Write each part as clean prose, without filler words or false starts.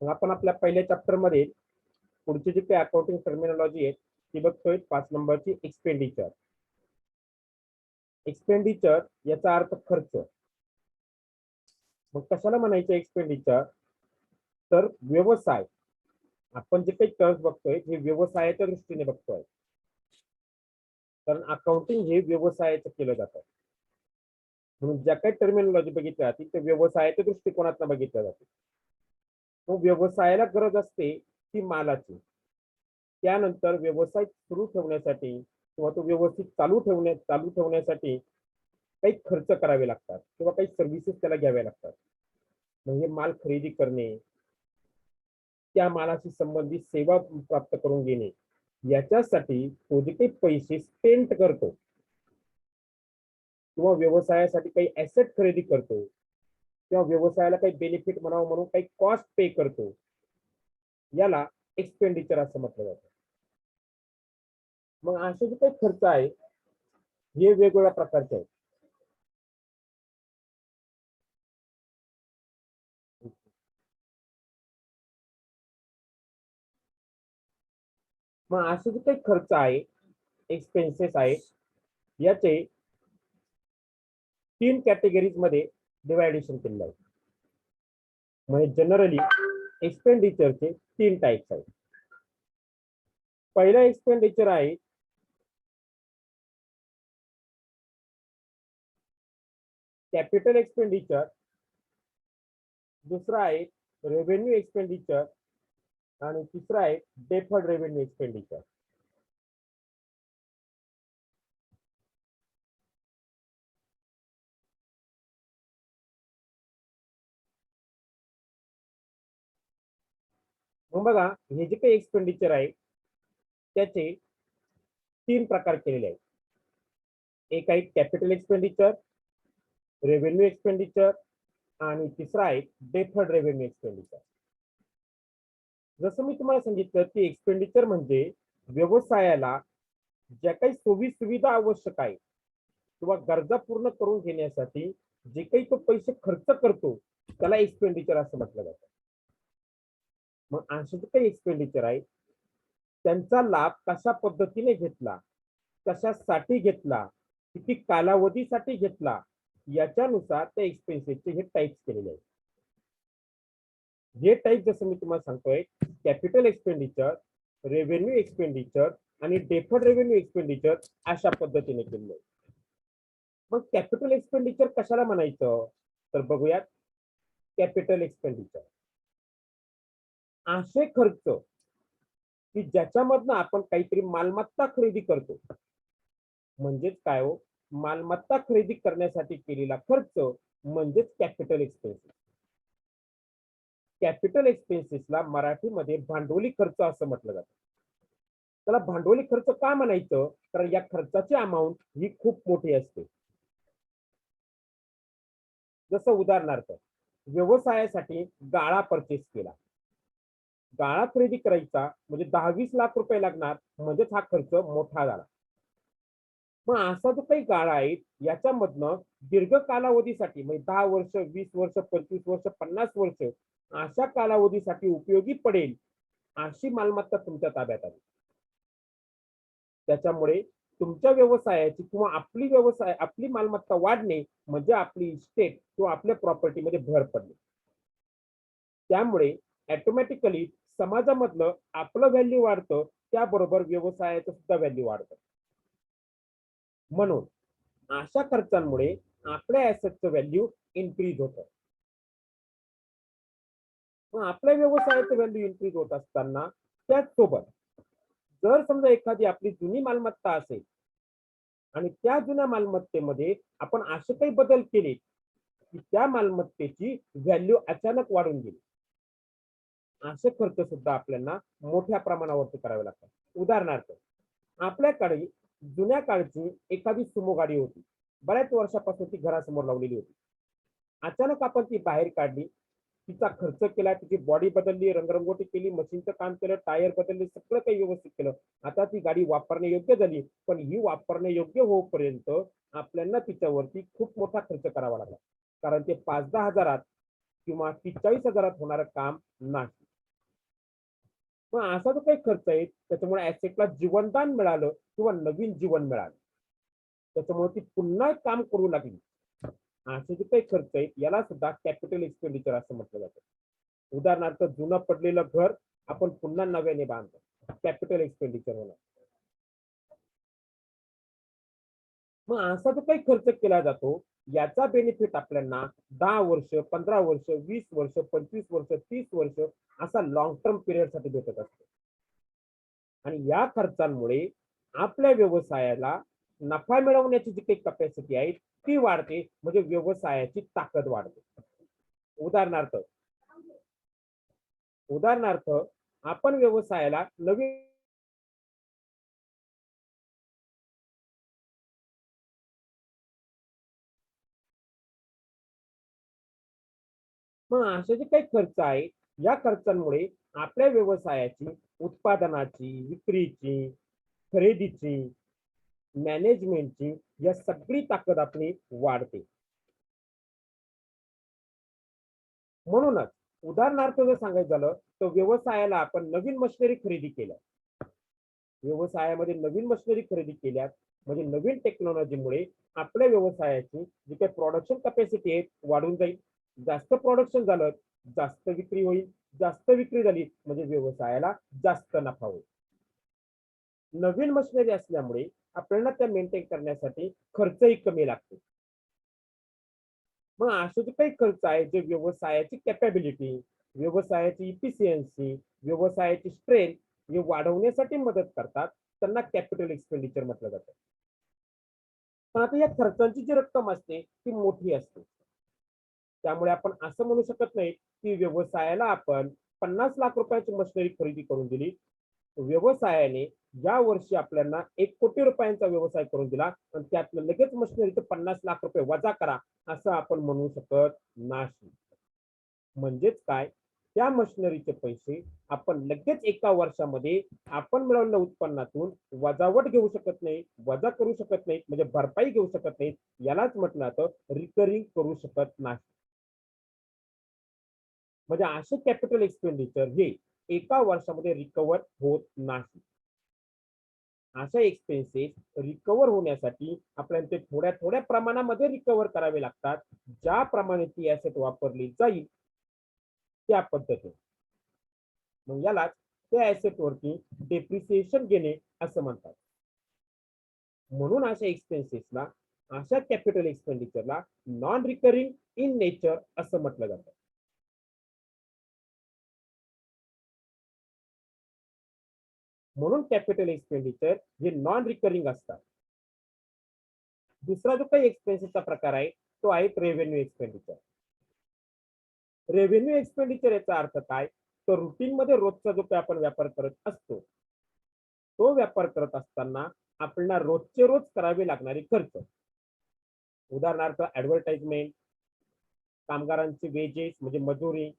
मग आपण आपल्या पहिल्या चॅप्टर मध्ये पुढची जी काही अकाउंटिंग टर्मिनॉलॉजी आहे ती बघतोय 5 नंबरची एक्सपेंडिचर. एक्सपेंडिचर याचा अर्थ खर्च. मग कशाला म्हणायचं एक्सपेंडिचर? तर व्यवसाय, आपण जे काही टर्म्स बघतोय हे व्यवसायाच्या दृष्टीने बघतोय, कारण अकाउंटिंग हे व्यवसायाचं केलं जातं. म्हणून ज्या काही टर्मिनॉलॉजी बघितली जाते ते व्यवसायाच्या दृष्टिकोनातून बघितल्या जाते. मग व्यवसायाला गरज असते ती मालाची. त्यानंतर व्यवसाय सुरू ठेवण्यासाठी किंवा तो व्यवस्थित चालू ठेवण्यासाठी काही खर्च करावे लागतात किंवा काही सर्व्हिसेस त्याला घ्याव्या लागतात. म्हणजे माल खरेदी करणे, त्या मालाशी संबंधित सेवा प्राप्त करून घेणे, याच्यासाठी तो जे काही पैसे स्पेंड करतो किंवा व्यवसायासाठी काही ऍसेट खरेदी करतो किंवा व्यवसायाला काही बेनिफिट म्हणावं म्हणून काही कॉस्ट पे करतो, याला एक्सपेंडिचर असं म्हटलं जातं. मग असे जे काही खर्च आहे हे वेगवेगळ्या प्रकारचे आहेत. मग असे जे काही खर्च आहे, एक्सपेन्सेस आहेत, याचे 3 कॅटेगरीज मध्ये डिवायडेशन केलेलं आहे. म्हणजे जनरली एक्सपेंडिचरचे 3 टाइप्स आहेत. पहिला एक्सपेंडिचर आहे कॅपिटल एक्सपेंडिचर, दुसरा आहे रेव्हेन्यू एक्सपेंडिचर आणि तिसरा आहे डेफर्ड रेव्हेन्यू एक्सपेंडिचर. मग बघा, हे जे काही एक्सपेंडिचर आहे त्याचे 3 प्रकार केलेले आहेत. एक आहे कॅपिटल एक्सपेंडिचर, रेव्हेन्यू एक्सपेंडिचर आणि तिसरा आहे डेफर्ड रेव्हेन्यू एक्सपेंडिचर. जसं मी तुम्हाला सांगितलं की एक्सपेंडिचर म्हणजे व्यवसायाला ज्या काही सोयी सुविधा आवश्यक आहे किंवा गरजा पूर्ण करून घेण्यासाठी जे काही तो पैसे खर्च करतो त्याला एक्सपेंडिचर असं म्हटलं जातं. मग असे जे काही एक्सपेंडिचर आहे त्यांचा लाभ कशा पद्धतीने घेतला, कशासाठी घेतला, किती कालावधीसाठी घेतला, याच्यानुसार त्या एक्सपेन्सेसचे हे टाइप्स केलेले आहेत. हे टाइप जसं मी तुम्हाला सांगतोय, कॅपिटल एक्सपेंडिचर, रेव्हेन्यू एक्सपेंडिचर आणि डेफर्ड रेव्हेन्यू एक्सपेंडिचर अशा पद्धतीने केलेलं आहे. मग कॅपिटल एक्सपेंडिचर कशाला म्हणायचं? तर बघूयात. कॅपिटल एक्सपेंडिचर असे खर्च की ज्याच्यामधनं आपण काहीतरी मालमत्ता खरेदी करतो. म्हणजेच काय हो, मालमत्ता खरेदी करण्यासाठी केलेला खर्च म्हणजेच कॅपिटल एक्सपेन्सेस. कॅपिटल एक्सपेन्सेसला मराठीमध्ये भांडवली खर्च असं म्हटलं जातं. त्याला भांडवली खर्च का म्हणायचं? कारण या खर्चाची अमाऊंट ही खूप मोठी असते. जसं उदाहरणार्थ, व्यवसायासाठी गाळा परचेस केला, गाळा खरेदी करायचा म्हणजे 10-20 लाख रुपये लागणार, म्हणजेच हा खर्च मोठा झाला. मग असा जो काही गाळा आहे याच्यामधनं दीर्घ कालावधीसाठी म्हणजे 10 वर्ष, 20 वर्ष, 25 वर्ष, 50 वर्ष अशा कालावधीसाठी उपयोगी पडेल अशी मालमत्ता तुमच्या ताब्यात आली. त्याच्यामुळे तुमच्या व्यवसायाची किंवा आपली मालमत्ता वाढणे म्हणजे आपली इस्टेट किंवा आपल्या प्रॉपर्टीमध्ये भर पडणे. त्यामुळे ऑटोमॅटिकली समाजामधलं आपलं व्हॅल्यू वाढतं, त्याबरोबर व्यवसायाचं सुद्धा व्हॅल्यू वाढतं. म्हणून अशा खर्चांमुळे आपल्या ऍसेटचं व्हॅल्यू इन्क्रीज होतं. मग आपल्या व्यवसायाचं व्हॅल्यू इन्क्रीज होत असताना त्याचसोबत जर समजा एखादी आपली जुनी मालमत्ता असेल आणि त्या जुन्या मालमत्तेमध्ये आपण असे काही बदल केले की त्या मालमत्तेची व्हॅल्यू अचानक वाढून गेली, असे खर्च सुद्धा आपल्याला मोठ्या प्रमाणावरती करावे लागतात. उदाहरणार्थ, आपल्याकडे जुन्या काळची एखादी सुमो गाडी होती, बऱ्याच वर्षापासून ती घरासमोर लावलेली होती. अचानक आपण ती बाहेर काढली, तिचा खर्च केला, तिची बॉडी बदलली, रंगरंगोटी केली, मशीनचं काम केलं, टायर बदलले, सगळं काही व्यवस्थित केलं. आता ती गाडी वापरणे योग्य झाली, पण ही वापरणे योग्य होईपर्यंत आपल्याला तिच्यावरती खूप मोठा खर्च करावा लागला, कारण ते 5-10 हजारात किंवा 40-40 हजारात होणारं काम नाही. मग असा जो काही खर्च आहे त्याच्यामुळे ऍसेटला जीवनदान मिळालं किंवा नवीन जीवन मिळालं, त्याच्यामुळे ती पुन्हा काम करू लागली, असे जे काही खर्च आहेत याला सुद्धा कॅपिटल एक्सपेंडिचर असं म्हटलं जातं. उदाहरणार्थ जुनं पडलेलं घर आपण पुन्हा नव्याने बांधतो, कॅपिटल एक्सपेंडिचर होणार. मग असा जो काही खर्च केला जातो याचा बेनिफिट आपल्याला 10 वर्ष, 15 वर्ष, 20 वर्ष, 25 वर्ष, 30 वर्ष असा लॉंग टर्म पिरियड साठी भेटत असतो. आणि या खर्चांमुळे आपल्या व्यवसायाला नफा मिळवण्याची जी काही कॅपॅसिटी आहे ती वाढते, म्हणजे व्यवसायाची ताकद वाढते. उदाहरणार्थ उदाहरणार्थ आपण व्यवसायाला नवीन, मग असे जे काही खर्च आहे या खर्चांमुळे आपल्या व्यवसायाची, उत्पादनाची, विक्रीची, खरेदीची, मॅनेजमेंटची या सगळी ताकद आपली वाढते. म्हणूनच उदाहरणार्थ जर सांगायचं झालं तर व्यवसायाला आपण नवीन मशिनरी खरेदी केल्या, व्यवसायामध्ये नवीन मशिनरी खरेदी केल्यात म्हणजे नवीन टेक्नॉलॉजीमुळे आपल्या व्यवसायाची जी काही प्रोडक्शन कॅपॅसिटी आहे वाढून जाईल. जास्त प्रोडक्शन झालं जास्त विक्री होईल, जास्त विक्री झाली म्हणजे व्यवसायाला जास्त नफा होईल. नवीन मशिनरी असल्यामुळे आपल्याला त्या मेंटेन करण्यासाठी खर्चही कमी लागतो. मग असे जे काही खर्च आहे जे व्यवसायाची कॅपॅबिलिटी, व्यवसायाची इफिशियन्सी, व्यवसायाची स्ट्रेंथ हे वाढवण्यासाठी मदत करतात, त्यांना कॅपिटल एक्सपेंडिचर म्हटलं जातं. पण आता या खर्चांची जी रक्कम असते ती मोठी असते, त्यामुळे आपण असं म्हणू शकत नाही की व्यवसायाला आपण 50 लाख रुपयाची मशिनरी खरेदी करून दिली, व्यवसायाने या वर्षी आपल्याला 1 कोटी रुपयांचा व्यवसाय करून दिला आणि त्यातलं लगेच मशिनरीचे 50 लाख रुपये वजा करा असं आपण म्हणू शकत नाही. म्हणजेच काय, त्या मशिनरीचे पैसे आपण लगेच एका वर्षामध्ये आपण मिळवलेल्या उत्पन्नातून वजावट घेऊ शकत नाही, वजा करू शकत नाही, म्हणजे भरपाई घेऊ शकत नाही. यालाच म्हटलं जातं रिकरिंग करू शकत नाही. म्हणजे असे कॅपिटल एक्सपेंडिचर हे एका वर्षामध्ये रिकवर होत नाही. अशा एक्सपेन्सेस रिकवर होण्यासाठी आपल्याला ते थोड्या थोड्या प्रमाणामध्ये रिकवर करावे लागतात, ज्याप्रमाणे ती ऍसेट वापरली जाईल त्या पद्धतीने. मग यालाच त्या ऍसेट वरती डेप्रिसिएशन घेणे असं म्हणतात. म्हणून अशा एक्सपेन्सेसला, अशा कॅपिटल एक्सपेंडिचरला नॉन रिकरिंग इन नेचर असं म्हटलं जातं. म्हणून कॅपिटल एक्सपेंडिचर हे नॉन रिकरिंग असतात. दुसरा जो काही एक्सपेन्सेसचा प्रकार आहे तो आहे रेव्हेन्यू एक्सपेंडिचर. रेव्हेन्यू एक्सपेंडिचर याचा अर्थ काय, तर रुटीन मध्ये रोजचा जो काही आपण व्यापार करत असतो तो व्यापार करत असताना आपल्याला रोजचे रोज करावे लागणारे खर्च, उदाहरणार्थ ऍडव्हर्टाइजमेंट, कामगारांचे वेजेस म्हणजे मजुरी,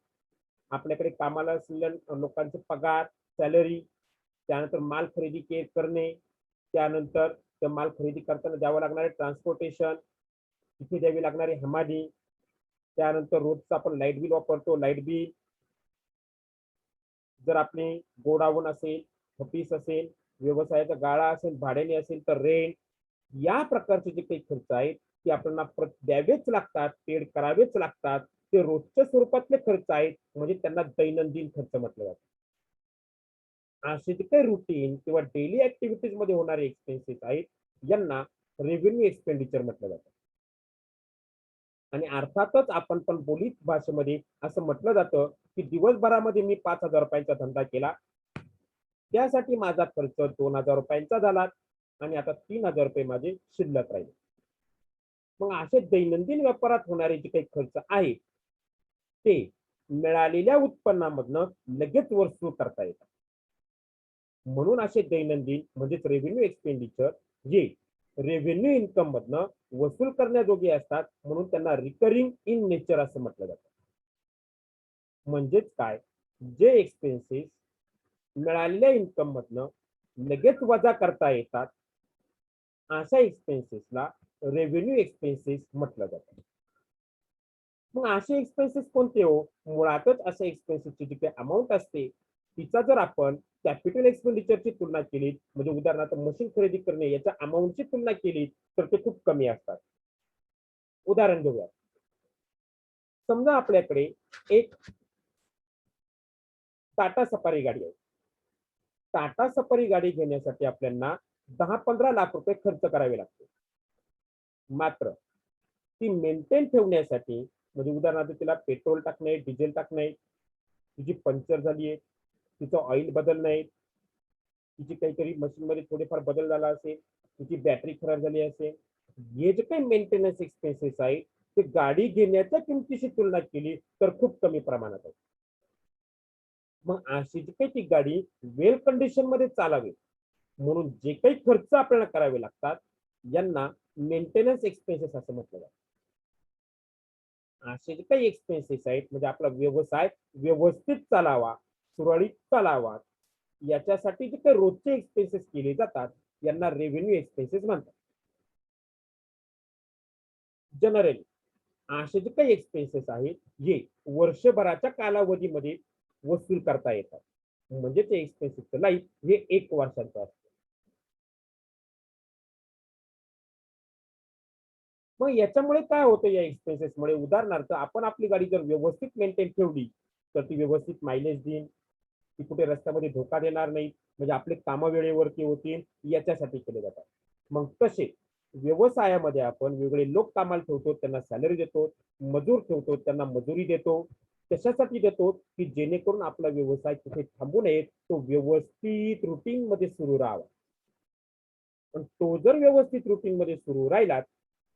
आपल्याकडे कामाला असलेल्या लोकांचे पगार, सॅलरी, त्यानंतर माल खरेदी करणे, त्यानंतर त्या माल खरेदी करताना द्यावं लागणारे ट्रान्सपोर्टेशन, तिथे द्यावी लागणारी हमाली, त्यानंतर रोजचं आपण लाईट बिल वापरतो लाईट बिल, जर आपले गोडाऊन असेल, ऑफिस असेल, व्यवसायाचा गाळा असेल, भाड्याने असेल तर रेंट, या प्रकारचे जे काही खर्च आहेत ते आपल्याला द्यावेच लागतात, पेड करावेच लागतात. ते रोजच्या स्वरूपातले खर्च आहेत, म्हणजे त्यांना दैनंदिन खर्च म्हटलं जातं. असे जे काही रुटीन किंवा डेली ऍक्टिव्हिटीज मध्ये होणारे एक्सपेन्सेस आहेत यांना रेव्हेन्यू एक्सपेंडिचर म्हटलं जातं. आणि अर्थातच आपण पण बोलीत भाषेमध्ये असं म्हटलं जातं की दिवसभरामध्ये मी 5,000 रुपयांचा धंदा केला, त्यासाठी माझा खर्च 2,000 रुपयांचा झाला आणि आता 3,000 रुपये माझे शिल्लक राहिले. मग असे दैनंदिन व्यापारात होणारे जे काही खर्च आहेत ते मिळालेल्या उत्पन्नामधनं लगेच वसूल करता येतात. म्हणून असे दैनंदिन म्हणजेच रेव्हेन्यू एक्सपेंडिचर जे रेव्हेन्यू इन्कम मधनं वसूल करण्याजोगे असतात, म्हणून त्यांना रिकरिंग इन नेचर असं म्हटलं जातं. म्हणजेच काय, जे एक्सपेन्सेस मिळालेल्या इन्कम मधनं लगेच वजा करता येतात अशा एक्सपेन्सेसला रेव्हेन्यू एक्सपेन्सेस म्हटलं जातं. मग असे एक्सपेन्सेस कोणते हो, मुळातच अशा एक्सपेन्सेसची जी काही अमाऊंट असते तिचा जर आपण कॅपिटल एक्सपेंडिचरची तुलना केली, म्हणजे उदाहरणार्थ मशीन खरेदी करणे याच्या अमाऊंटची तुलना केली तर ते खूप कमी असतात. उदाहरण घेऊया. समजा आपल्याकडे एक टाटा सफारी गाडी आहे. टाटा सफारी गाडी घेण्यासाठी आपल्याला 10-15 लाख रुपये खर्च करावे लागते. मात्र ती मेंटेन ठेवण्यासाठी, म्हणजे उदाहरणार्थ तिला पेट्रोल टाकणे, डिझेल टाकणे, तिची पंक्चर झाली आहे, तिचं ऑइल बदलणं, तिची काहीतरी मशीनमध्ये थोडेफार बदल झाला असेल, तिची बॅटरी खराब झाली असेल, हे जे काही मेंटेनन्स एक्सपेन्सेस आहे ते गाडी घेण्याच्या किमतीशी तुलना केली तर खूप कमी प्रमाणात आहे. मग अशी जी काही ती गाडी वेल कंडिशन मध्ये चालावी म्हणून जे काही खर्च आपल्याला करावे लागतात यांना मेंटेनन्स एक्सपेन्सेस असं म्हटलं जातं. असे जे काही एक्सपेन्सेस आहेत म्हणजे आपला व्यवसाय व्यवस्थित चालावा, सुरळीत चालावा, याच्यासाठी जे काही रोजचे एक्सपेन्सेस केले जातात यांना रेव्हेन्यू एक्सपेन्सेस म्हणतात. जनरली असे जे काही एक्सपेन्सेस आहेत हे वर्षभराच्या कालावधीमध्ये वसूल करता येतात. म्हणजे ते एक्सपेन्सेसचं लाईफ हे 1 वर्षाचं असतं. मग याच्यामुळे काय होतं या एक्सपेन्सेसमुळे, उदाहरणार्थ आपण आपली गाडी जर व्यवस्थित मेंटेन ठेवली तर ती व्यवस्थित मायलेज देईल, ती कुठे रस्त्यामध्ये धोका देणार नाही, म्हणजे आपले कामं वेळेवरती होतील याच्यासाठी केले जातात. मग तसे व्यवसायामध्ये आपण वेगळे लोक कामाला ठेवतो, त्यांना सॅलरी देतो, मजूर ठेवतो, त्यांना मजुरी देतो. कशासाठी देतो की जेणेकरून आपला व्यवसाय कुठे थांबू नये, तो व्यवस्थित रुटीन मध्ये सुरू राहावा. पण तो जर व्यवस्थित रुटीन मध्ये सुरू राहिला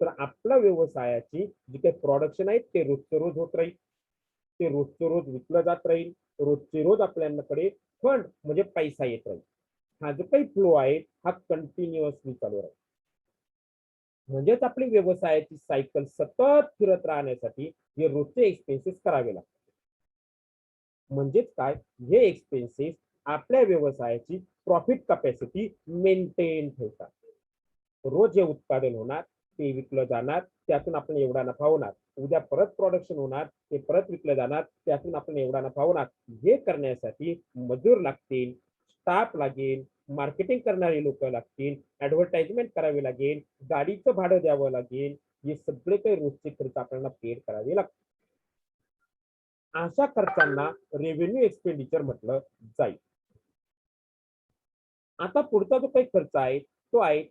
तर आपल्या व्यवसायाची जी काही प्रोडक्शन आहे ते रोजचे रोज होत राहील, ते रोजचे रोज विकलं जात राहील, रोजचे रोज आपल्याकडे फंड म्हणजे पैसा येत राहील. हा जो काही फ्लो आहे हा कंटिन्युअसली चालू राहील. म्हणजेच आपली व्यवसायाची सायकल सतत फिरत राहण्यासाठी हे रोजचे एक्सपेन्सेस करावे लागतात. म्हणजेच काय, हे एक्सपेन्सेस आपल्या व्यवसायाची प्रॉफिट कॅपॅसिटी मेंटेन ठेवतात. रोज जे उत्पादन होणार ते विकलं जाणार, त्यातून आपण एवढा नफा होणार, उद्या परत प्रोडक्शन होणार, ते परत विकलं जाणार, त्यातून आपण एवढा नफा होणार. हे करण्यासाठी मजूर लागतील, स्टाफ लागेल, मार्केटिंग करणारे लोक लागतील, ऍडव्हर्टाइजमेंट करावी लागेल, गाडीचं भाडं द्यावं लागेल, हे सगळे काही रोजचे खर्च आपल्याला पेड करावे लागतात. अशा खर्चांना रेव्हेन्यू एक्सपेंडिचर म्हटलं जाईल. आता पुढचा जो काही खर्च आहे तो आहे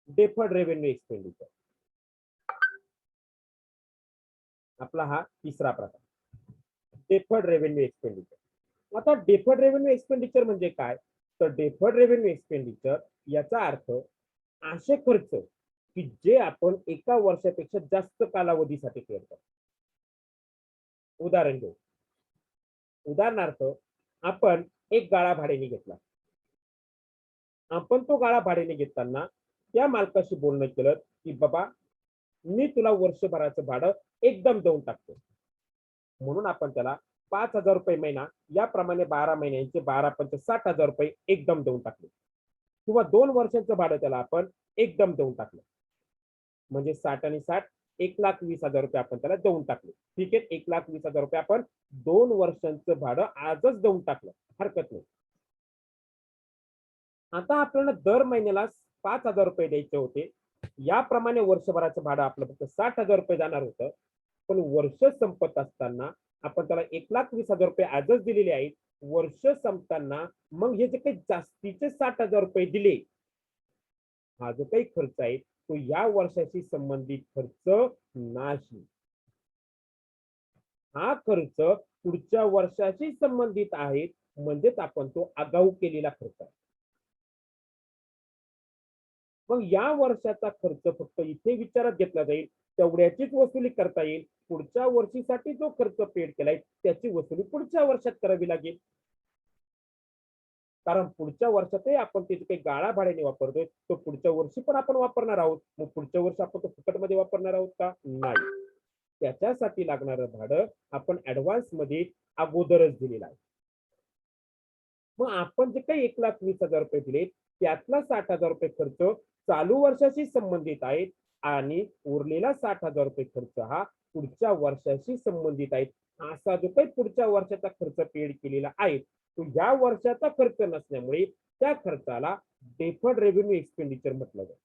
डेफर्ड रेव्हेन्यू एक्सपेंडिचर. आपला हा तिसरा प्रकार, डेफर्ड रेव्हेन्यू एक्सपेंडिचर. आता डेफर्ड रेव्हेन्यू एक्सपेंडिचर म्हणजे काय, तर डेफर्ड रेव्हेन्यू एक्सपेंडिचर याचा अर्थ असे खर्च की जे आपण एका वर्षापेक्षा जास्त कालावधीसाठी करतो. उदाहरण घेऊ. उदाहरणार्थ आपण एक गाळा भाड्याने घेतला. आपण तो गाळा भाड्याने घेताना त्या मालकाशी बोलणं केलं की बाबा मी तुला वर्षभराचं भाडं एकदम देऊन टाकतो, म्हणून आपण त्याला 5,000 रुपये महिना याप्रमाणे 12 महिन्यांचे 12×5 = 60,000 रुपये एकदम देऊन टाकले. किंवा 2 वर्षांचं भाडं त्याला आपण एकदम देऊन टाकलं, म्हणजे 60 आणि 60 1,20,000 रुपये आपण त्याला देऊन टाकले. ठीक आहे, 1,20,000 रुपये आपण 2 वर्षांचं भाडं आजच देऊन टाकलं, हरकत नाही. आता आपल्याला दर महिन्याला 5,000 रुपये द्यायचे होते, याप्रमाणे वर्षभराचं भाडं आपलं फक्त 60,000 रुपये जाणार होतं. पण वर्ष संपत असताना आपण त्याला 1,20,000 रुपये आजच दिलेले आहेत. वर्ष संपताना मग हे जे काही जास्तीचे 60,000 रुपये दिले, हा जो काही खर्च आहे तो या वर्षाशी संबंधित खर्च नाही. हा खर्च पुढच्या वर्षाशी संबंधित आहे, म्हणजेच आपण तो आगाऊ केलेला खर्च आहे. मग या वर्षाचा खर्च फक्त इथे विचारात घेतला जाईल, तेवढ्याचीच वसुली करता येईल. पुढच्या वर्षीसाठी जो खर्च पेड केलाय त्याची वसुली पुढच्या वर्षात करावी लागेल. कारण पुढच्या वर्षातही आपण ते जे काही गाळा भाड्याने वापरतोय तो पुढच्या वर्षी पण आपण वापरणार आहोत. मग पुढच्या वर्षी आपण तो फुकटमध्ये वापरणार आहोत का? नाही. त्याच्यासाठी लागणारं भाडं आपण ऍडव्हान्स मध्ये अगोदरच दिलेलं आहे. मग आपण जे काही 1,20,000 रुपये दिले त्यातला 60,000 रुपये खर्च चालू वर्षाशी संबंधित आहेत, आणि उरलेला 60,000 रुपये खर्च हा पुढच्या वर्षाशी संबंधित आहे. असा जो काही पुढच्या वर्षाचा खर्च पेड केलेला आहे तो या वर्षाचा खर्च नसल्यामुळे त्या खर्चाला डेफर्ड रेव्हेन्यू एक्सपेंडिचर म्हटलं जातं.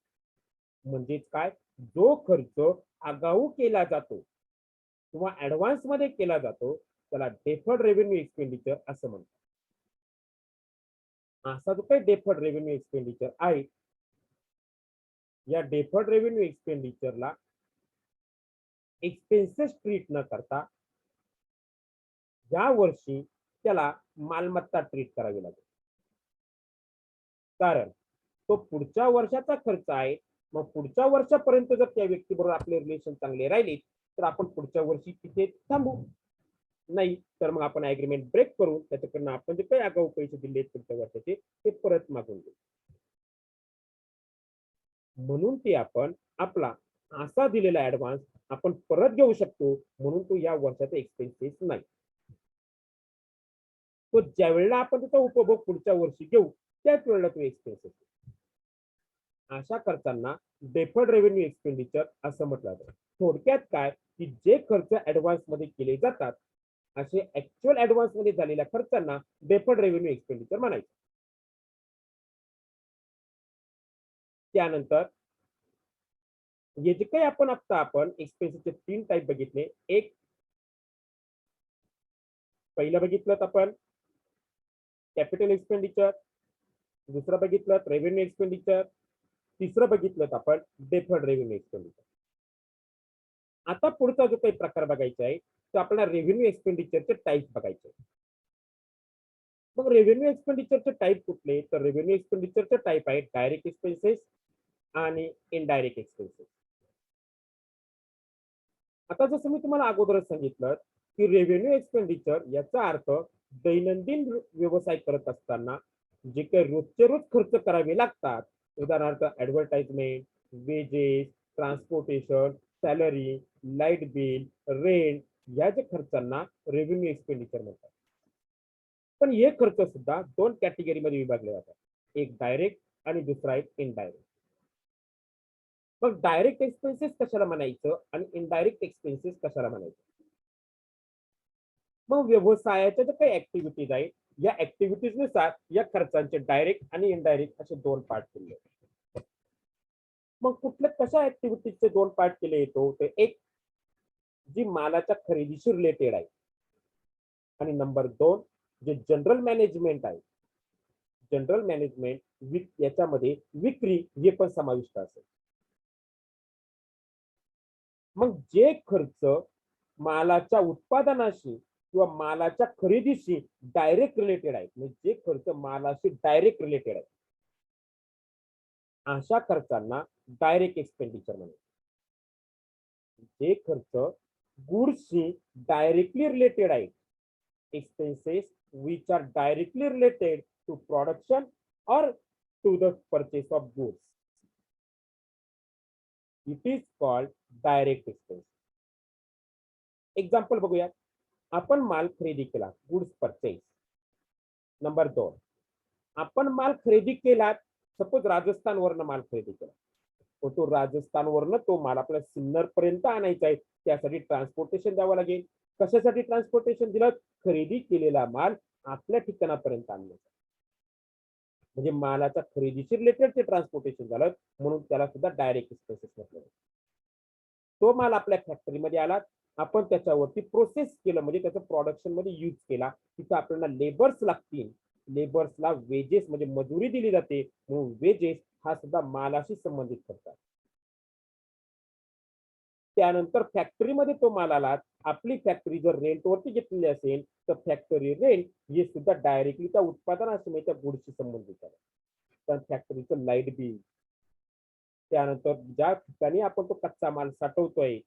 म्हणजेच काय, जो खर्च आगाऊ केला जातो किंवा ऍडव्हान्स मध्ये केला जातो त्याला डेफर्ड रेव्हेन्यू एक्सपेंडिचर असं म्हणतात. असा जो काही डेफर्ड रेव्हेन्यू एक्सपेंडिचर आहे या डेफर्ड रेव्हेन्यू एक्सपेंडिचरला एक्सपेन्सेस ट्रीट न करता या वर्षी त्याला मालमत्ता ट्रीट करावी लागेल. कारण तो पुढच्या वर्षाचा खर्च आहे. मग पुढच्या वर्षापर्यंत जर त्या व्यक्तीबरोबर आपले रिलेशन चांगले राहिले तर आपण पुढच्या वर्षी तिथे थांबू. नाही तर मग आपण अग्रीमेंट ब्रेक करून त्याच्याकडनं आपण जे काही आगाऊ पैसे दिले पुढच्या वर्षाचे ते परत मागून घेऊ. म्हणून ते आपण आपला असा दिलेला ऍडव्हान्स आपण परत घेऊ शकतो, म्हणून तो या वर्षाचा एक्सपेन्सेस नाही. तो ज्या वेळेला आपण त्याचा उपभोग पुढच्या वर्षी घेऊ त्याच वेळेला तो एक्सपेन्सेस. अशा खर्चांना डेफर्ड रेव्हेन्यू एक्सपेंडिचर असं म्हटलं जातं. थोडक्यात काय की जे खर्च ऍडव्हान्स मध्ये केले जातात असे ऍक्च्युअल ऍडव्हान्स मध्ये झालेल्या खर्चांना डेफर्ड रेव्हेन्यू एक्सपेंडिचर म्हणायचं. त्यानंतर हे जे काही आपण एक्सपेन्सेसचे 3 टाईप बघितले. एक पहिलं बघितलं आपण कॅपिटल एक्सपेंडिचर, दुसरं बघितलं रेव्हेन्यू एक्सपेंडिचर, तिसरं बघितलं आपण डेफर्ड रेव्हेन्यू एक्सपेंडिचर. आता पुढचा जो काही प्रकार बघायचा आहे तो आपल्याला रेव्हेन्यू एक्सपेंडिचरचे टाईप बघायचे. मग रेव्हेन्यू एक्सपेंडिचरचे टाईप कुठले, तर रेव्हेन्यू एक्सपेंडिचरचे टाईप आहे डायरेक्ट एक्सपेन्सेस आणि इनडायरेक्ट एक्सपेन्सेस. आता जसं मी तुम्हाला अगोदरच सांगितलं की रेव्हेन्यू एक्सपेंडिचर याचा अर्थ दैनंदिन व्यवसाय करत असताना जे काही रोजचे रोज खर्च करावे लागतात, उदाहरणार्थ advertisement, wedges, transportation, salary, light bill, rent, या जे खर्चांना रेव्हेन्यू एक्सपेंडिचर म्हणतात. पण हे खर्च सुद्धा 2 कॅटेगरीमध्ये विभागले जातात, एक डायरेक्ट आणि दुसरा एक इनडायरेक्ट. मग डायरेक्ट एक्सपेन्सेस कशाला म्हणायचं आणि इनडायरेक्ट एक्सपेन्सेस कशाला म्हणायचं. मग व्यवसायाच्या ज्या काही ऍक्टिव्हिटीज आहेत या ऍक्टिव्हिटीज नुसार या खर्चांचे डायरेक्ट आणि इनडायरेक्ट असे 2 पार्ट केले. मग कुठल्या कशा ऍक्टिव्हिटीजचे 2 पार्ट केले येतो, ते एक जी मालाच्या खरेदीशी रिलेटेड आहे आणि नंबर 2 जे जनरल मॅनेजमेंट आहे. जनरल मॅनेजमेंट याच्यामध्ये विक्री हे पण समाविष्ट असेल. मग जे खर्च मालाच्या उत्पादनाशी किंवा मालाच्या खरेदीशी डायरेक्ट रिलेटेड आहे, म्हणजे जे खर्च मालाशी डायरेक्ट रिलेटेड आहे अशा खर्चांना डायरेक्ट एक्सपेंडिचर म्हणतात. जे खर्च गुड्सशी डायरेक्टली रिलेटेड आहे, expenses which are directly related to production or to the purchase of goods. It is called direct expense. Example बघूया. आपण माल खरेदी केला, गुड्स परचेस. नंबर 2, आपण माल खरेदी केला, सपोज राजस्थानवरनं माल खरेदी केला, तो राजस्थानवरनं तो माल आपल्या सिन्नर पर्यंत आणायचा आहे, त्यासाठी ट्रान्सपोर्टेशन द्यावं लागेल. कशासाठी ट्रान्सपोर्टेशन दिलं, खरेदी केलेला माल आपल्या ठिकाणापर्यंत आणण्याचा. म्हणजे मालाच्या खरेदीशी रिलेटेड ते ट्रान्सपोर्टेशन झालं, म्हणून त्याला सुद्धा डायरेक्ट एक्सपेन्सेस म्हटलं. तो माल आपल्या फॅक्टरीमध्ये आला, आपण त्याच्यावरती प्रोसेस केलं म्हणजे त्याचं प्रोडक्शन मध्ये यूज केला, तिथं आपल्याला लेबर्स लागतील, लेबर्सला वेजेस म्हणजे मजुरी दिली जाते, म्हणून वेजेस हा सुद्धा मालाशी संबंधित करतात. त्यानंतर फॅक्टरीमध्ये तो माल आला, आपली फॅक्टरी जर रेंटवरती घेतलेली असेल तर फॅक्टरी रेंट हे सुद्धा डायरेक्टली त्या उत्पादनाशी म्हणजे त्या गुडशी संबंधित आहे. तर फॅक्टरीचं लाईट बिल, त्यानंतर ज्या ठिकाणी आपण तो कच्चा माल साठवतोय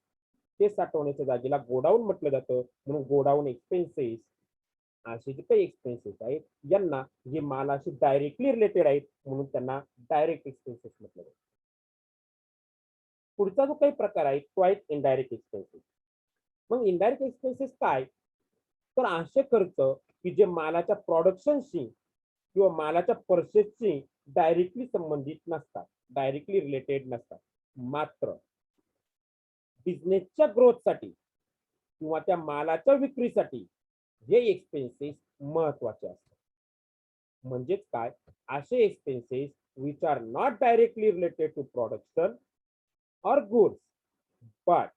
ते साठवण्याच्या जागेला गोडाऊन म्हटलं जातं, म्हणून गोडाऊन एक्सपेन्सेस असे जे काही एक्सपेन्सेस आहेत यांना जे मालाशी डायरेक्टली रिलेटेड आहेत म्हणून त्यांना डायरेक्ट एक्सपेन्सेस म्हटलं जातं. पुढचा जो काही प्रकार आहे तो आहे इनडायरेक्ट एक्सपेन्सेस. मग इनडायरेक्ट एक्सपेन्सेस काय, तर असे खर्च की जे मालाच्या प्रोडक्शनशी किंवा मालाच्या परचेसशी डायरेक्टली संबंधित नसतात, डायरेक्टली रिलेटेड नसतात, मात्र बिझनेसच्या ग्रोथसाठी किंवा त्या मालाच्या विक्रीसाठी हे एक्सपेन्सेस महत्वाचे असतात. म्हणजेच काय, असे expenses which are not directly related to production or goods but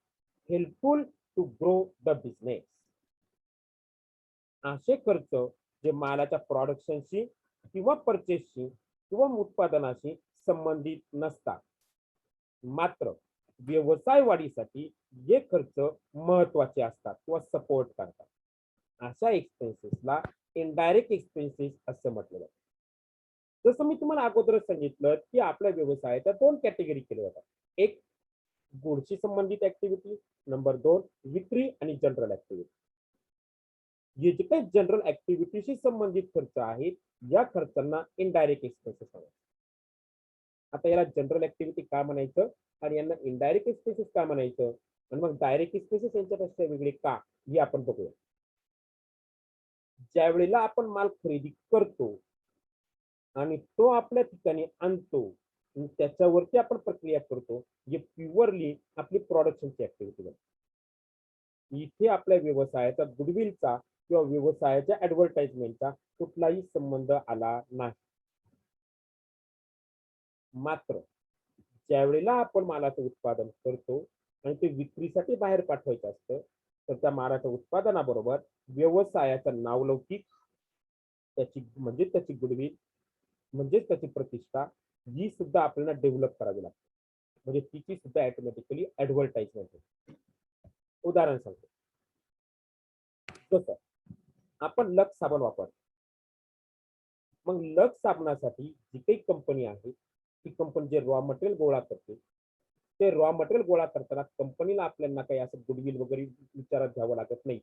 helpful to grow the business. असे खर्च जे मालाच्या प्रोडक्शनशी किंवा परचेसशी किंवा उत्पादनाशी संबंधित नसतात, मात्र व्यवसाय वाढीसाठी हे खर्च महत्वाचे असतात किंवा सपोर्ट करतात, अशा एक्सपेन्सेसला इनडायरेक्ट एक्सपेन्सेस असं म्हटलं जातं. जसं मी तुम्हाला अगोदरच सांगितलं की आपल्या व्यवसायाच्या दोन कॅटेगरी केल्या जातात. एक गुडशी संबंधित ऍक्टिव्हिटी, नंबर 2 विक्री आणि जनरल ऍक्टिव्हिटी. हे जे काही जनरल ऍक्टिव्हिटीशी संबंधित खर्च आहेत, या खर्चांना इनडायरेक्ट एक्सपेन्सेस म्हणतात. आता याला जनरल ऍक्टिव्हिटी का म्हणायचं आणि यांना इनडायरेक्ट एक्सपेन्सेस का म्हणायचं आणि मग डायरेक्ट एक्सपेन्सेस यांच्यापेक्षा वेगळे का, हे आपण बघूया. ज्या वेळेला आपण माल खरेदी करतो आणि तो आपल्या ठिकाणी आणतो, त्याच्यावरती आपण प्रक्रिया करतो, हे प्युअरली आपली प्रोडक्शनची ऍक्टिव्हिटी आहे. इथे आपल्या व्यवसायाचा गुडविलचा किंवा व्यवसायाच्या ऍडव्हर्टाइजमेंटचा कुठलाही संबंध आला नाही. मात्र ज्या वेळेला आपण मालाचं उत्पादन करतो आणि ते विक्रीसाठी बाहेर पाठवायचं असतं, तर त्या मालाच्या उत्पादनाबरोबर व्यवसायाचं नावलौकिक, त्याची गुडविल, म्हणजेच त्याची प्रतिष्ठा, ही सुद्धा आपल्याला डेव्हलप करावी लागते. म्हणजे तिची सुद्धा ऑटोमॅटिकली ऍडव्हर्टाइजमेंट होते. उदाहरण सांगतो, जसं आपण लक्स साबण वापरतो, मग लक्स साबणासाठी जी काही कंपनी आहे, ती कंपनी जे रॉ मटेरियल गोळा करते, ते रॉ मटेरियल गोळा करताना कंपनीला आपल्याला काही असं गुडविल वगैरे विचारात घ्यावं लागत नाही.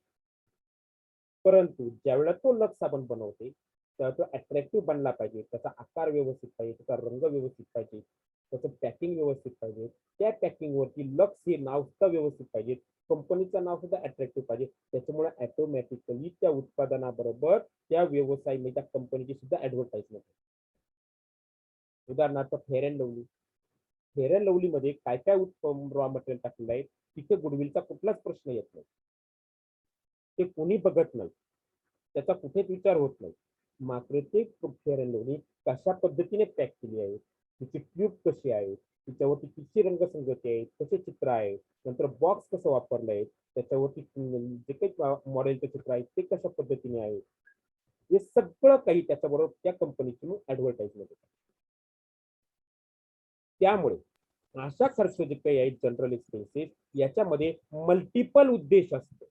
परंतु ज्यावेळेला तो लक्स साबण बनवते, तेव्हा तो अट्रॅक्टिव्ह बनला पाहिजे, त्याचा आकार व्यवस्थित पाहिजे, त्याचा रंग व्यवस्थित पाहिजे, त्याचं पॅकिंग व्यवस्थित पाहिजे, त्या पॅकिंग वरती लक्स हे नाव सुद्धा व्यवस्थित पाहिजे, कंपनीचं नाव सुद्धा अट्रॅक्टिव्ह पाहिजे. त्याच्यामुळे ऑटोमॅटिकली त्या उत्पादनाबरोबर त्या व्यवसाय म्हणजे त्या कंपनीची सुद्धा ऍडव्हर्टाइजमेंट. उदाहरणार्थ fair and lovely. Fair and lovely मध्ये काय काय रॉ मटेरियल टाकलेलं आहे, तिथे गुडविलचा कुठलाच प्रश्न येत नाही. ते कोणी बघत नाही, त्याचा कुठेच विचार होत नाही. मात्र ते फेअर अँड लवली कशा पद्धतीने पॅक केली आहे, तिची ट्यूब कशी आहे, तिच्यावरती किती रंगसंगती आहे, कसे चित्र आहे, नंतर बॉक्स कसं वापरलंय, त्याच्यावरती जे काही मॉडेलचे चित्र आहे ते कशा पद्धतीने आहे, हे सगळं काही त्याच्याबरोबर त्या कंपनीची मग ऍडव्हर्टाइजमेंट होते. त्यामुळे अशा खर्च जे काही आहेत जनरल एक्सपेन्सेस, याच्यामध्ये मल्टिपल उद्देश असतो.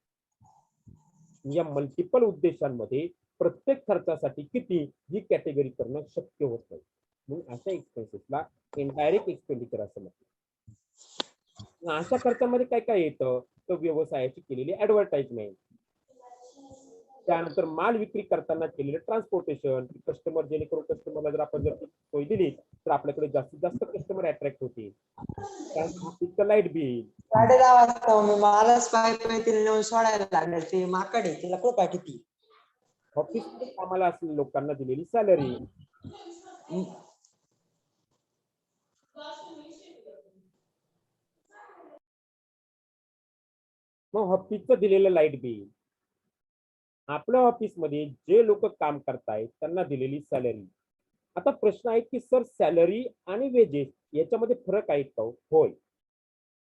या मल्टिपल उद्देशांमध्ये प्रत्येक खर्चासाठी किती ही कॅटेगरी करणं शक्य होत नाही. म्हणून अशा एक्सपेन्सेसला इनडायरेक्ट एक्सपेंडिचर असं म्हणतात. अशा खर्चामध्ये काय काय येतं, तर व्यवसायाची केलेली ऍडव्हर्टाइजमेंट, त्यानंतर माल विक्री करताना केलेलं ट्रान्सपोर्टेशन, कस्टमर, जेणेकरून कस्टमरला जर आपण जर सोय दिली तर आपल्याकडे जास्तीत जास्त कस्टमर अट्रॅक्ट होतील. त्यानंतर लाईट बिल. 10:30 वाजता मी मलाच पाय तिला नेऊन सोडायला लागले, ते माकड आहे, तिला खूप किती. ऑफिसमध्ये कामाला असलेल्या लोकांना दिलेली सॅलरी, मग ऑफिसचं दिलेलं लाईट बिल, आपल्या ऑफिसमध्ये जे लोक काम करतायत त्यांना दिलेली सॅलरी. आता प्रश्न आहे की सर सॅलरी आणि वेजेस याच्यामध्ये फरक आहे का? होय,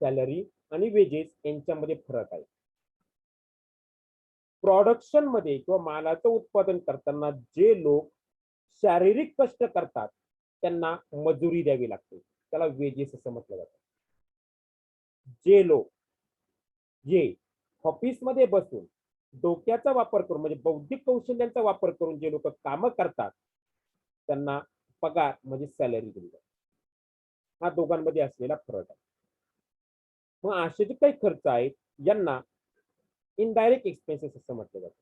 सॅलरी आणि वेजेस यांच्यामध्ये फरक आहे. प्रोडक्शन मध्ये किंवा मालाचं उत्पादन करताना जे लोक शारीरिक कष्ट करतात त्यांना मजुरी द्यावी लागते, त्याला वेजेस असं म्हटलं जातं. जे लोक जे ऑफिसमध्ये बसून डोक्याचा वापर करून म्हणजे बौद्धिक कौशल्यांचा वापर करून जे लोक कामं करतात त्यांना पगार म्हणजे सॅलरी दिली जाते. हा दोघांमध्ये असलेला फरक आहे. मग असे जे काही खर्च आहेत यांना इनडायरेक्ट एक्सपेन्सेस असं म्हटलं जातं.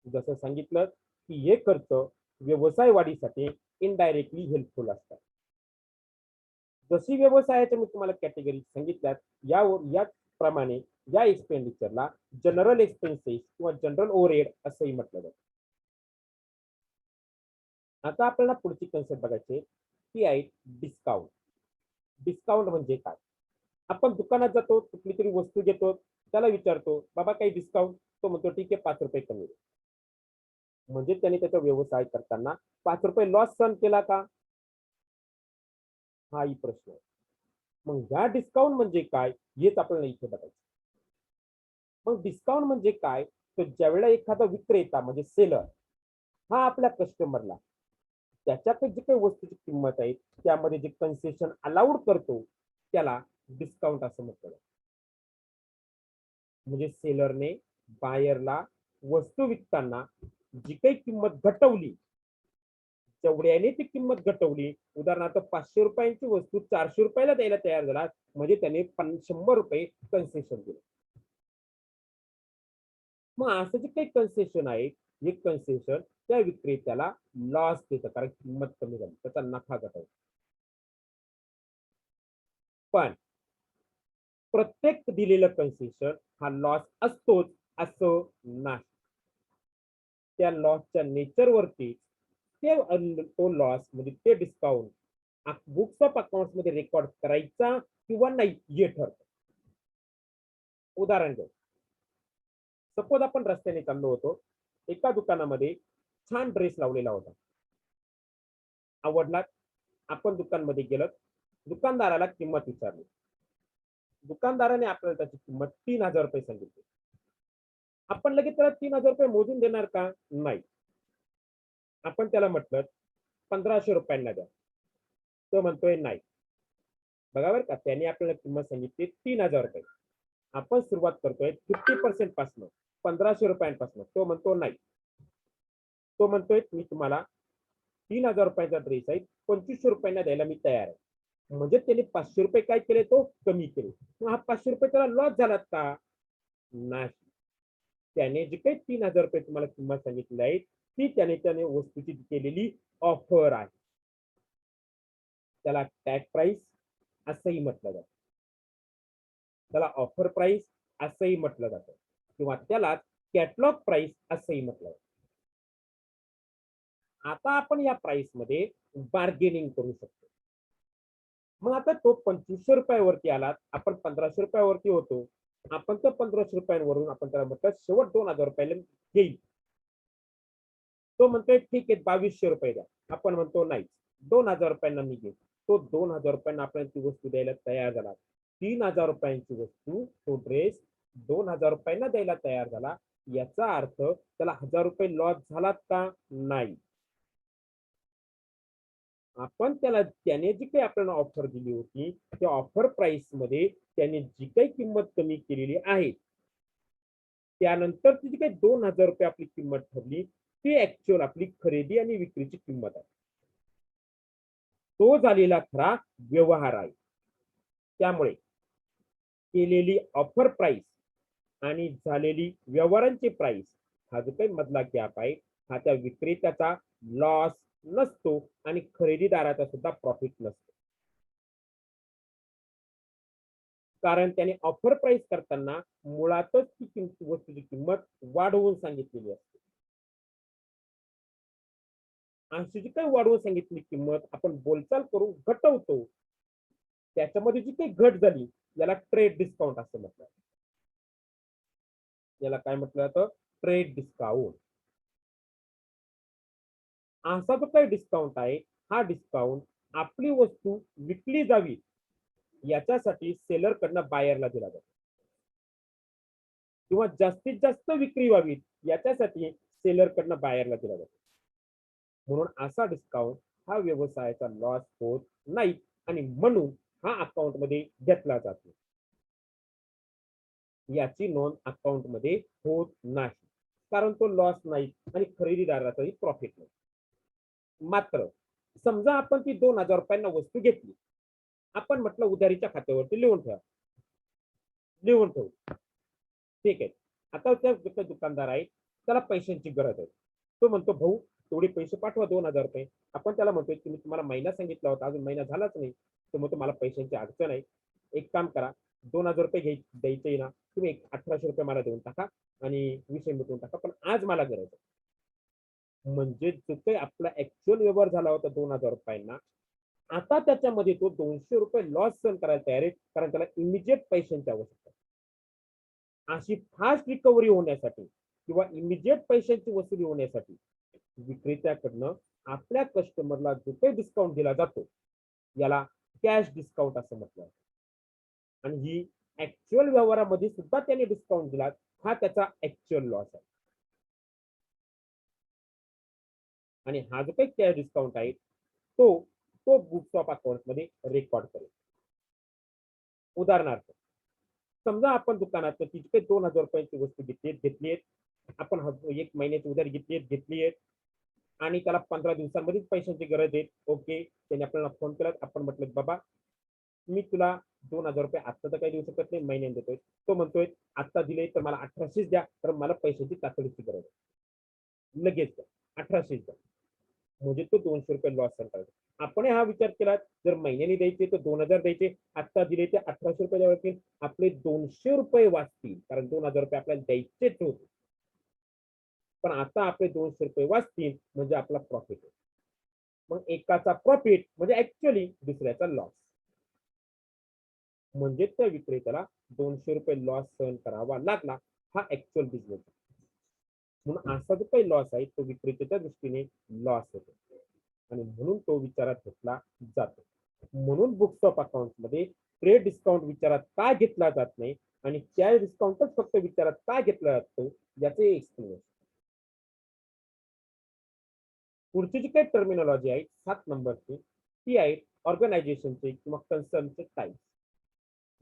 जसं सांगितलं की हे खर्च व्यवसाय वाढीसाठी इनडायरेक्टली हेल्पफुल असतात. जशी व्यवसायाच्या मी तुम्हाला कॅटेगरी सांगितल्यात याप्रमाणे या एक्सपेंडिचरला जनरल एक्सपेन्सेस किंवा जनरल ओव्हरहेड असंही म्हटलं जातं. आता आपल्याला पुढची कन्सेप्ट बघायची ती आहे डिस्काउंट. डिस्काउंट म्हणजे काय? आपण दुकानात जातो, कुठली तरी वस्तू घेतो, त्याला विचारतो बाबा काही डिस्काउंट, तो म्हणतो ठीक आहे 5 रुपये कमी दे. म्हणजे त्याने त्याचा व्यवसाय करताना 5 रुपये लॉस सहन केला का, हाही प्रश्न आहे. मग ह्या डिस्काउंट म्हणजे काय हेच आपल्याला इथे बघायचं. मग डिस्काउंट म्हणजे काय, तर ज्यावेळेला एखादा विक्रेता म्हणजे सेलर हा आपल्या कस्टमरला त्याच्याकडे जी काही वस्तूची किंमत आहे त्यामध्ये जे कन्सेशन अलाउड करतो त्याला डिस्काउंट असं म्हटलं जातं. म्हणजे सेलरने बायरला वस्तू विकताना जी काही किंमत घटवली तेवढ्याने ती किंमत घटवली. उदाहरणार्थ 500 रुपयांची वस्तू 400 रुपयाला द्यायला तयार झाला म्हणजे त्याने 100 रुपये कन्सेशन दिले. मग असं जे काही कन्सेशन आहे हे कन्सेशन त्या विक्रेत्याला लॉस देतं कारण किंमत कमी झाली, त्याचा नफा घटवतो. पण प्रत्येक दिलेलं कन्सेशन हा लॉस असतोच असं नाही. त्या लॉसच्या नेचरवरती तो लॉस म्हणजे ते डिस्काउंट बुक्स ऑफ अकाउंट मध्ये रेकॉर्ड करायचा किंवा नाही हे ठरतं. उदाहरण घेऊ. सपोज आपण रस्त्याने चाललो होतो, एका दुकानामध्ये छान ड्रेस लावलेला होता, आवडला. आपण दुकानमध्ये गेलो, दुकानदाराला किंमत विचारली. दुकानदाराने आपल्याला त्याची किंमत 3000 रुपये सांगितली. आपण लगेच त्याला 3000 रुपये मोजून देणार का, नाही. आपण त्याला म्हटलं 1500 रुपयांना द्या, तो म्हणतोय नाही. बघा बरं का, त्याने आपल्याला किंमत सांगितली 3000 रुपये. आपण सुरुवात करतोय 50% पासून 1500 रुपयांपासून, तो म्हणतो नाही. तो म्हणतोय मी तुम्हाला 3000 रुपयाचा ड्रेस आहे 2500 रुपयांना द्यायला मी तयार आहे. म्हणजे त्याने 500 रुपये काय केले, तो कमी केले. मग हा 500 रुपये त्याला लॉस झालात का, नाही. त्याने जे काही 3000 रुपये तुम्हाला किंमत सांगितली आहे ती त्याने वस्तूची केलेली ऑफर आहे, त्याला टॅग प्राइस असंही म्हटलं जातं, त्याला ऑफर प्राइस असंही म्हटलं जातं किंवा त्याला कॅटलॉग प्राइस असंही म्हटलं जातं. आता आपण या प्राइस मध्ये बार्गेनिंग करू शकतो. मग आता तो 2500 रुपयावरती आला, आपण 1500 रुपयावरती होतो. आपण त्या 1500 रुपयांवरून आपण त्याला म्हटलं शेवट 2000 रुपयाला घेईल. तो म्हणतोय ठीक आहे 2200 रुपये द्या. आपण म्हणतो नाही 2000 रुपयांना मी घेईल. तो 2000 रुपयांना आपल्याला ती वस्तू द्यायला तयार झाला. 3000 रुपयांची वस्तू तो ड्रेस 2000 रुपयांना द्यायला तयार झाला. याचा अर्थ त्याला 1000 रुपये लॉस झालात का, नाही. आपण त्याने जी काही आपल्याला ऑफर दिली होती त्या ऑफर प्राइस मध्ये त्याने जी काही किंमत कमी केलेली आहे त्यानंतर जी काही 2000 रुपये आपली किंमत ठरली ती ऍक्च्युअल आपली खरेदी आणि विक्रीची किंमत आहे. तो झालेला खरा व्यवहार आहे. त्यामुळे केलेली ऑफर प्राइस आणि झालेली व्यवहारांची प्राइस हा जो काही मधला गॅप आहे हा त्या विक्रेत्याचा लॉस नसतो आणि खरेदीदाराचा सुद्धा प्रॉफिट नसतो. कारण त्याने ऑफर प्राइस करताना मुळातच ती वस्तूची किंमत वाढवून सांगितलेली असते. आणि जी काही वाढवून सांगितली किंमत आपण बोलचाल करून घटवतो त्याच्यामध्ये जी काही घट झाली याला ट्रेड डिस्काउंट असं म्हटलं. याला काय म्हटलं जातं, ट्रेड डिस्काउंट. असा जो काही डिस्काउंट आहे हा डिस्काउंट आपली वस्तू विकली जावी याच्यासाठी सेलर कडनं बायरला दिला जातो किंवा जास्तीत जास्त विक्री व्हावी याच्यासाठी सेलर कडनं बायरला दिला जातो. म्हणून असा डिस्काउंट हा व्यवसायाचा लॉस होत नाही आणि म्हणून हा अकाउंट मध्ये घेतला जातो. याची नोंद अकाउंट मध्ये होत नाही कारण तो लॉस नाही आणि खरेदीदाराचाही प्रॉफिट नाही. मात्र समजा आपण ती 2000 रुपयांना वस्तू घेतली, आपण म्हटलं उधारीच्या खात्यावरती लिहून ठेवू. ठीक आहे. आता त्या दुकानदार आहे त्याला पैशांची गरज आहे. तो म्हणतो भाऊ तेवढे पैसे पाठवा 2000 रुपये. आपण त्याला म्हणतोय की मी तुम्हाला महिना सांगितला होता अजून महिना झालाच नाही. तो म्हणतो मला पैशांची अडचण आहे, एक काम करा 2000 रुपये द्यायचे ना तुम्ही 1800 रुपये मला देऊन टाका आणि विषय मिटवून टाका, पण आज मला गरज आहे. म्हणजे जो काही आपला ऍक्च्युअल व्यवहार झाला होता 2000 रुपयांना आता त्याच्यामध्ये तो 200 रुपये लॉस सहन करायला तयार आहे, कारण त्याला इमिजिएट पैशांची आवश्यकता आहे. अशी फास्ट रिकव्हरी होण्यासाठी किंवा इमिजिएट पैशांची वसुली होण्यासाठी विक्रेत्याकडनं आपल्या कस्टमरला जो काही डिस्काउंट दिला जातो याला कॅश डिस्काउंट असं म्हटलं जातं. आणि ही ऍक्च्युअल व्यवहारामध्ये सुद्धा त्याने डिस्काउंट दिला, हा त्याचा ऍक्च्युअल लॉस आहे. आणि हा जो काही कॅश डिस्काउंट आहे तो तो बुक्स ऑफ अकाउंट मध्ये रेकॉर्ड करेल. उदाहरणार्थ, समजा आपण दुकानात तिची काही 2000 रुपयांची वस्तू घेतली आपण 1 महिन्याची उधारी घेतली आणि त्याला 15 दिवसांमध्येच पैशांची गरज आहे. ओके, त्याने आपल्याला फोन केला, आपण म्हटलं बाबा मी तुला 2000 रुपये आता तर काही देऊ शकत नाही, महिन्याने देतोय. तो म्हणतोय आता दिले तर मला 1800 द्या, तर मला पैशाची तातडीची गरज आहे, लगेच द्या, 1800 द्या. म्हणजे तो 200 रुपये लॉस करायचा. आपण हा विचार केला, जर महिन्याने द्यायचे तर 2000 द्यायचे, आता दिले ते 1800 रुपये द्यावे, आपले 200 रुपये वाचतील, कारण 2000 रुपये आपल्याला द्यायचेच होते. पण आता आपले 200 रुपये वाचतील म्हणजे आपला प्रॉफिट आहे. मग एकाचा प्रॉफिट म्हणजे ऍक्च्युअली दुसऱ्याचा लॉस. म्हणजे त्या विक्रेत्याला 200 रुपये लॉस सहन करावा लागला, हा ऍक्च्युअल बिझनेस. म्हणून असा जो काही लॉस आहे तो विक्रेत्याच्या दृष्टीने लॉस होतो आणि म्हणून तो विचारात घेतला जातो. म्हणून बुक्स ऑफ अकाउंट मध्ये ट्रेड डिस्काउंट विचारात का घेतला जात नाही आणि कॅश डिस्काउंटच फक्त विचारात का घेतला जातो याचे एक्सप्लेनेशन. पुढची जी काही टर्मिनॉलॉजी आहे 7 नंबरची, ती आहे ऑर्गनायझेशनचे किंवा कन्सर्नचे टाइप्स.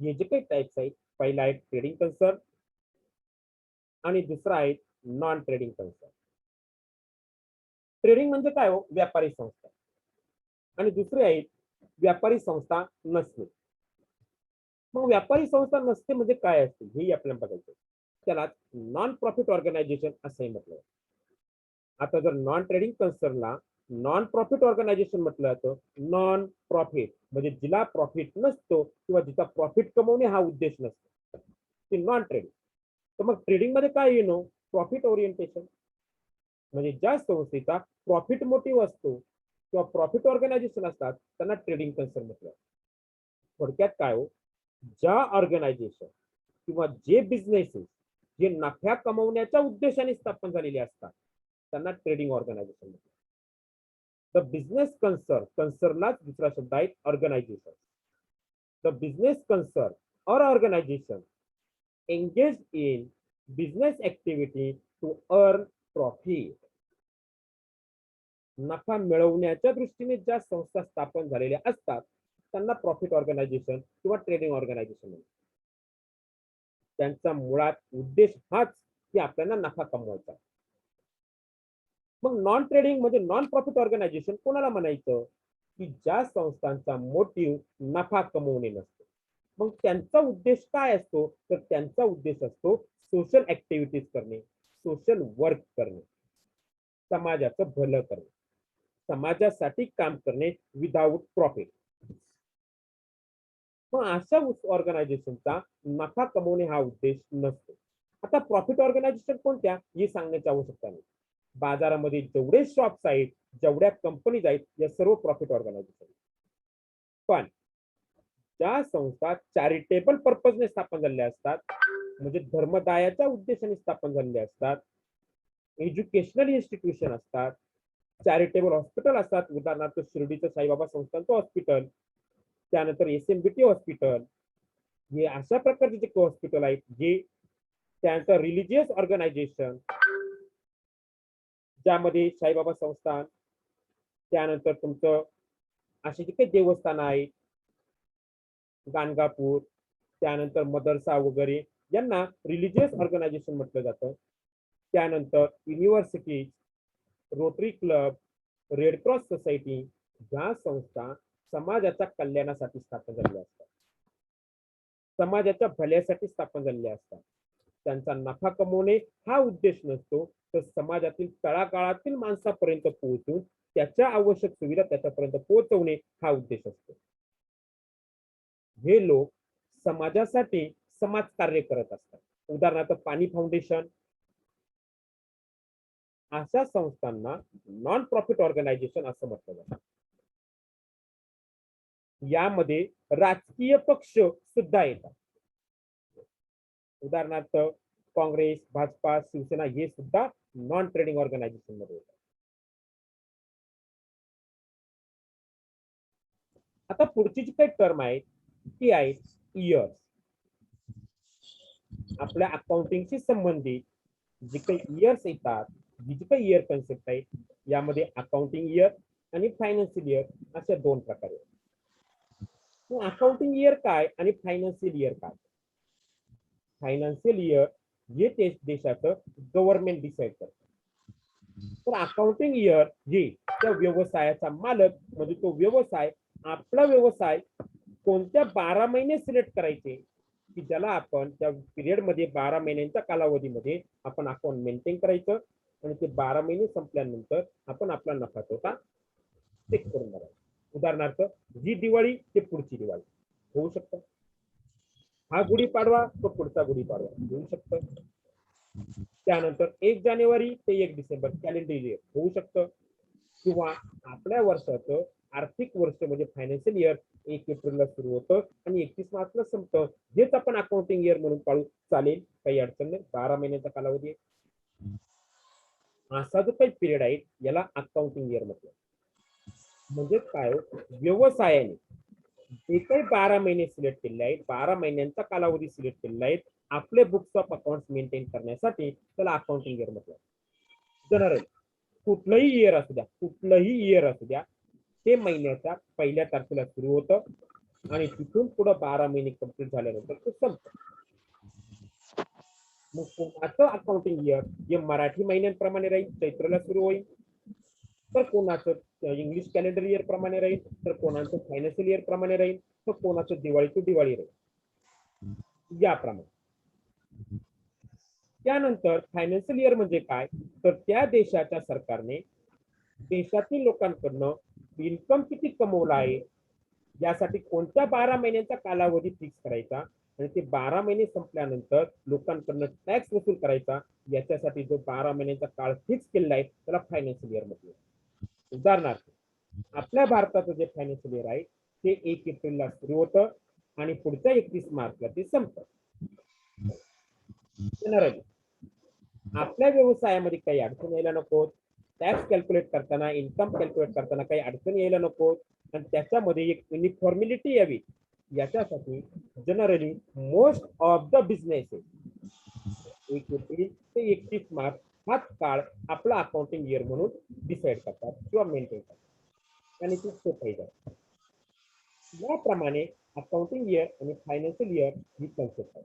हे जे काही टाइप्स आहेत, पहिला आहे ट्रेडिंग कन्सर्न आणि दुसरा आहे नॉन ट्रेडिंग कन्सर्न. ट्रेडिंग म्हणजे काय हो, व्यापारी संस्था, आणि दुसरे आहेत व्यापारी संस्था नसते. मग व्यापारी संस्था नसते म्हणजे काय असते हेही आपल्याला बघायचं. त्याला नॉन प्रॉफिट ऑर्गनायझेशन असंही म्हटलं. आता जर नॉन ट्रेडिंग कन्सर्नला नॉन प्रॉफिट ऑर्गनायझेशन म्हटलं जातं, नॉन प्रॉफिट म्हणजे जिला प्रॉफिट नसतो किंवा जिचा प्रॉफिट कमवणे हा उद्देश नसतो, ते नॉन ट्रेडिंग. तर मग ट्रेडिंग मध्ये काय येणं, प्रॉफिट ओरिएंटेशन, म्हणजे ज्या संस्थेचा प्रॉफिट मोटिव्ह असतो किंवा प्रॉफिट ऑर्गनायझेशन असतात त्यांना ट्रेडिंग कन्सर्न म्हटलं. थोडक्यात काय हो, ज्या ऑर्गनायझेशन किंवा जे बिझनेसेस जे नफ्या कमवण्याच्या उद्देशाने स्थापन झालेले असतात त्यांना ट्रेडिंग ऑर्गनायझेशन म्हणतात. द बिझनेस कन्सर्न, कन्सर्नलाच दुसरा शब्द आहे organization. The business concern or organization engage in business activity to earn profit. नफा मिळवण्याच्या दृष्टीने ज्या संस्था स्थापन झालेल्या असतात त्यांना प्रॉफिट ऑर्गनायझेशन किंवा ट्रेडिंग ऑर्गनायझेशन म्हणतात. त्यांचा मुळात उद्देश हाच की आपल्याला नफा कमवायचा. मग नॉन ट्रेडिंग म्हणजे नॉन प्रॉफिट ऑर्गनायझेशन कोणाला म्हणायचं, की ज्या संस्थांचा मोटिव्ह नफा कमवणे नसतो. मग त्यांचा उद्देश काय असतो, तर त्यांचा उद्देश असतो सोशल ऍक्टिव्हिटीज करणे, सोशल वर्क करणे, समाजाचं भलं करणे, समाजासाठी काम करणे विदाउट प्रॉफिट. मग अशा ऑर्गनायझेशनचा नफा कमवणे हा उद्देश नसतो. आता प्रॉफिट ऑर्गनायझेशन कोणत्या हे सांगण्याची आवश्यकता नाही. बाजारामध्ये जेवढे शॉप्स आहेत, जेवढ्या कंपनीज आहेत, या सर्व प्रॉफिट ऑर्गनायझेशन. पण ज्या संस्था चॅरिटेबल पर्पजने स्थापन झालेल्या असतात, म्हणजे धर्मदायाच्या उद्देशाने स्थापन झालेल्या असतात, एज्युकेशनल इन्स्टिट्यूशन असतात, चॅरिटेबल हॉस्पिटल असतात, उदाहरणार्थ शिर्डीचं साईबाबा संस्थांचं हॉस्पिटल, त्यानंतर SMBT हॉस्पिटल, हे अशा प्रकारचे जे हॉस्पिटल आहेत, जे त्यानंतर रिलिजियस ऑर्गनायझेशन ज्यामध्ये साईबाबा संस्थान, त्यानंतर तुमचं असे जे काही देवस्थान आहेत, गाणगापूर, त्यानंतर मदरसा वगैरे, यांना रिलिजियस ऑर्गनायझेशन म्हटलं जातं. त्यानंतर university, rotary club, red cross society, ह्या संस्था समाजाच्या कल्याणासाठी स्थापन झालेल्या असतात, समाजाच्या भल्यासाठी स्थापन झालेल्या असतात. त्यांचा नफा कमवणे हा उद्देश नसतो, तर समाजातील तळागाळातील माणसापर्यंत पोहोचून त्याच्या आवश्यक सुविधा त्याच्यापर्यंत पोहोचवणे हा उद्देश असतो. हे लोक समाजासाठी समाज कार्य करत असतात. उदाहरणार्थ पाणी फाउंडेशन, अशा संस्थांना नॉन प्रॉफिट ऑर्गनायझेशन असं म्हटलं जातं. यामध्ये राजकीय पक्ष सुद्धा येतात. उदाहरणार्थ काँग्रेस, भाजपा, शिवसेना हे सुद्धा नॉन ट्रेडिंग ऑर्गनायझेशन मध्ये येतात. आता पुढची जी काही टर्म आहे ती आहे इयर्स. आपल्या अकाउंटिंगशी संबंधित जे काही इयर्स येतात, जी काही इयर कन्सेप्ट आहे, यामध्ये अकाउंटिंग इयर आणि फायनान्शियल इयर अशा दोन प्रकार आहेत. अकाउंटिंग इयर काय आणि फायनान्शियल इयर काय? फायनान्शियल इयर हे देशाचं गव्हर्नमेंट डिसाईड करतं. तर अकाउंटिंग इयर हे त्या व्यवसायाचा मालक म्हणजे तो व्यवसाय, आपला व्यवसाय कोणत्या 12 महिने सिलेक्ट करायचे की ज्याला आपण त्या पिरियड मध्ये 12 महिन्यांच्या कालावधीमध्ये आपण अकाउंट मेंटेन करायचं आणि ते 12 महिने संपल्यानंतर आपण आपला नफा तोटा चेक करून बघायचा. उदाहरणार्थ जी दिवाळी ते पुढची दिवाळी होऊ शकतं, हा गुढीपाडवा तो पुढचा गुढीपाडवा होऊ शकतं, त्यानंतर 1 जानेवारी ते 1 डिसेंबर कॅलेंडर इयर होऊ शकतं, किंवा आपल्या वर्षाचं आर्थिक वर्ष म्हणजे फायनान्शियल इयर 1 एप्रिलला सुरू होतं आणि 31 मार्चला संपतं. हेच आपण अकाउंटिंग इयर म्हणून पाळू, चालेल, काही अडचण नाही. 12 महिन्याचा कालावधी आहे. असा जो काही पिरियड आहे याला अकाउंटिंग इयर म्हटलं. म्हणजे काय, व्यवसायाने जे काही 12 महिने सिलेक्ट केलेले आहेत, 12 महिन्यांचा कालावधी सिलेक्ट केलेला आहे आपले बुक्स ऑफ अकाउंट मेंटेन करण्यासाठी, त्याला अकाउंटिंग इयर म्हटलं. जनरल कुठलंही इयर असू द्या, कुठलंही इयर असू द्या, ते महिन्याच्या पहिल्या तारखेला सुरू होतं आणि तिथून पुढे 12 महिने कंप्लीट झाल्यानंतर ते संपतं. मग कोणाचं अकाउंटिंग इयर हे मराठी महिन्यांप्रमाणे राहील, चैत्रला सुरू होईल, तर कोणाचं इंग्लिश कॅलेंडर इयर प्रमाणे राहील, तर कोणाचं फायनान्शियल इयर प्रमाणे राहील, तर कोणाचं दिवाळी टू दिवाळी राहील, याप्रमाणे. त्यानंतर फायनान्शियल इयर म्हणजे काय, तर त्या देशाच्या सरकारने देशातील लोकांकडनं इन्कम किती कमवला आहे यासाठी कोणत्या 12 महिन्यांचा कालावधी फिक्स करायचा आणि ते 12 महिने संपल्यानंतर लोकांकडनं टॅक्स वसूल करायचा, याच्यासाठी जो 12 महिन्यांचा काळ फिक्स केलेला आहे त्याला फायनान्शियल इयर म्हटलं. उदाहरणार्थ आपल्या भारताचं जे फायनान्शियल इयर आहे ते 1 एप्रिलला सुरू होतं आणि पुढच्या 31 मार्चला ते संपतं. जनरली आपल्या व्यवसायामध्ये काही अडचण यायला नको, टॅक्स कॅल्क्युलेट करताना, इन्कम कॅल्क्युलेट करताना काही अडचण यायला नको आणि त्याच्यामध्ये एक युनिफॉर्मिलिटी यावी, याच्यासाठी generally most of the businesses 1 April ते 31 मार्च हाच काळ आपला अकाउंटिंग इयर म्हणून डिसाईड करतात किंवा मेंटेन करतात आणि ते सोपं जातात. याप्रमाणे अकाउंटिंग इयर आणि फायनान्शियल इयर ही कन्सेप्ट आहे.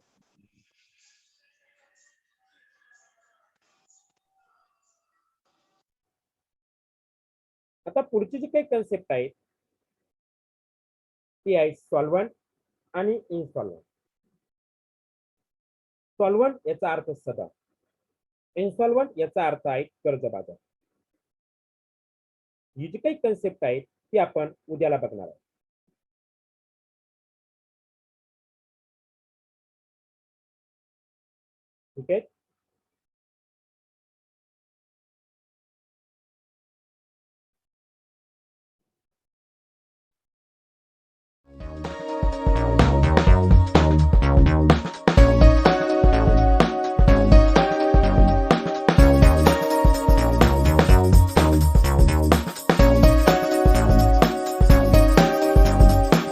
आता पुढची जी काही कन्सेप्ट आहे ती आहे सॉल्व्हंट आणि इनसॉल्व्हंट. सॉल्व्हंट याचा अर्थ सदा, इनसॉल्व्हंट याचा अर्थ आहे कर्जबाजार. ही जी काही कन्सेप्ट आहे ती आपण उद्याला बघणार आहोत. ठीक आहे.